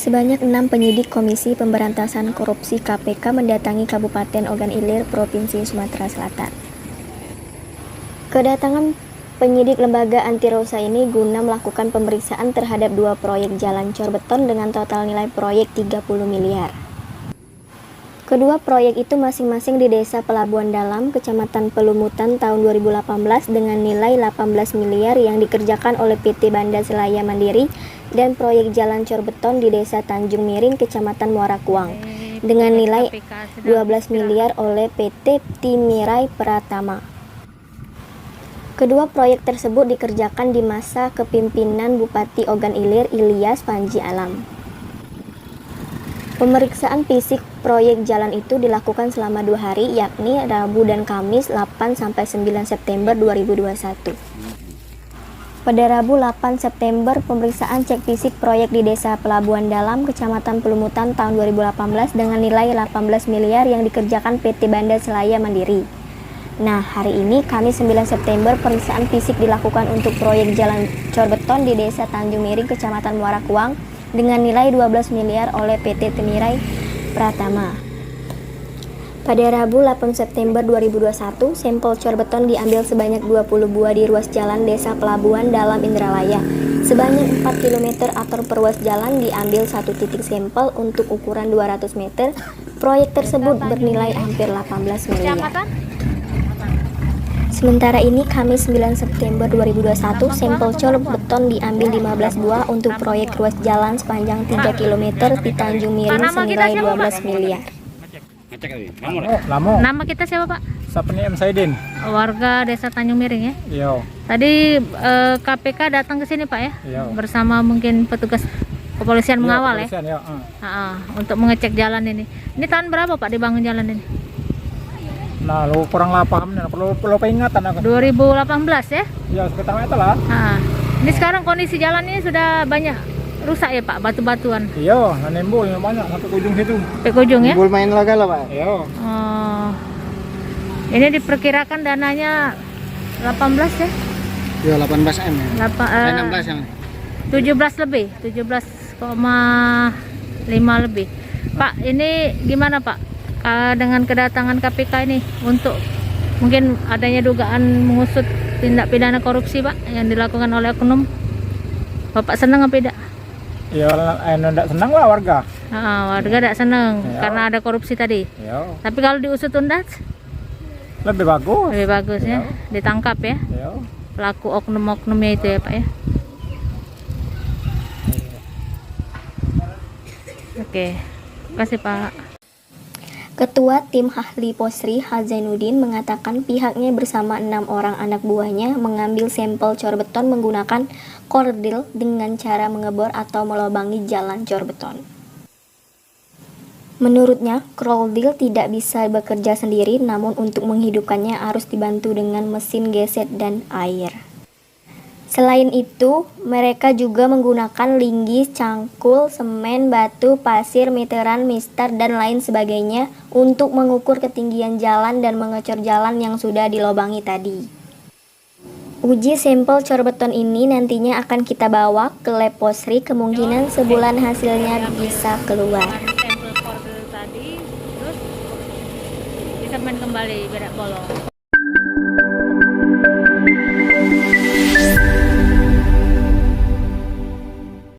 Sebanyak 6 penyidik Komisi Pemberantasan Korupsi (KPK) mendatangi Kabupaten Ogan Ilir, Provinsi Sumatera Selatan. Kedatangan penyidik lembaga anti rosa ini guna melakukan pemeriksaan terhadap 2 proyek jalan cor beton dengan total nilai proyek 30 miliar. Kedua proyek itu masing-masing di Desa Pelabuhan Dalam, Kecamatan Pelumutan tahun 2018 dengan nilai 18 miliar yang dikerjakan oleh PT Banda Selaya Mandiri, dan proyek jalan cor beton di Desa Tanjung Miring, Kecamatan Muara Kuang dengan nilai 12 miliar oleh PT Timirai Pratama. Kedua proyek tersebut dikerjakan di masa kepemimpinan Bupati Ogan Ilir Ilyas Panji Alam. Pemeriksaan fisik proyek jalan itu dilakukan selama 2 hari, yakni Rabu dan Kamis 8-9 September 2021. Pada Rabu 8 September, pemeriksaan cek fisik proyek di Desa Pelabuhan Dalam, Kecamatan Pelumutan tahun 2018 dengan nilai 18 miliar yang dikerjakan PT Banda Selaya Mandiri. Nah, hari ini Kamis 9 September, pemeriksaan fisik dilakukan untuk proyek jalan cor beton di Desa Tanjung Miring, Kecamatan Muara Kuang dengan nilai 12 miliar oleh PT Timirai Pratama. Pada Rabu 8 September 2021, sampel cor beton diambil sebanyak 20 buah di ruas jalan Desa Pelabuhan Dalam Indralaya. Sebanyak 4 km atau per ruas jalan diambil 1 titik sampel untuk ukuran 200 meter. Proyek tersebut bernilai hampir 18 miliar. Sementara ini, Kamis 9 September 2021, sampel cor beton diambil 15 buah untuk proyek ruas jalan sepanjang 3 km di Tanjung Miring senilai 12 miliar. Nama kita siapa, Pak? Sapni M. Saidin. Warga Desa Tanjung Miring ya? Iya. Tadi KPK datang ke sini, Pak ya? Iya. Bersama mungkin petugas kepolisian mengawal kepolisian, ya? Ya. Untuk mengecek jalan ini. Ini tahun berapa, Pak, dibangun jalan ini? Nah, lu kurang lah paham, perlu peringatan aku. 2018 ya? Ya, sekitar itu lah. Ini sekarang kondisi jalan ini sudah banyak rusak ya, Pak, batu-batuan. Iya, nembul banyak sampai ke ujung situ. Sampai ke ujung ya? Nembul main laga lah, Pak. Iya. Ini diperkirakan dananya 18 ya? Iya, 18 M ya. 16 yang 17 lebih, 17,5 lebih. Pak, ini gimana, Pak? Dengan kedatangan KPK ini untuk mungkin adanya dugaan mengusut tindak pidana korupsi, Pak, yang dilakukan oleh oknum. Bapak senang apa tidak? Ya, enggak senang lah warga. Warga tidak senang ya, karena ada korupsi tadi. Ya. Tapi kalau diusut tuntas Lebih bagus. lebih bagus ya, ditangkap ya, Ya. pelaku oknum-oknumnya itu ya, Pak ya. Oke, terima kasih, Pak. Ketua Tim Ahli Posri Hazainuddin mengatakan pihaknya bersama 6 orang anak buahnya mengambil sampel cor beton menggunakan kordil dengan cara mengebor atau melubangi jalan cor beton. Menurutnya, kordil tidak bisa bekerja sendiri, namun untuk menghidupkannya harus dibantu dengan mesin geset dan air. Selain itu, mereka juga menggunakan linggis, cangkul, semen, batu, pasir, meteran, mistar, dan lain sebagainya untuk mengukur ketinggian jalan dan mengecor jalan yang sudah dilobangi tadi. Uji sampel cor beton ini nantinya akan kita bawa ke lab Posri, kemungkinan sebulan hasilnya bisa keluar. Sampel kordil tadi, terus disemen kembali berak bolong.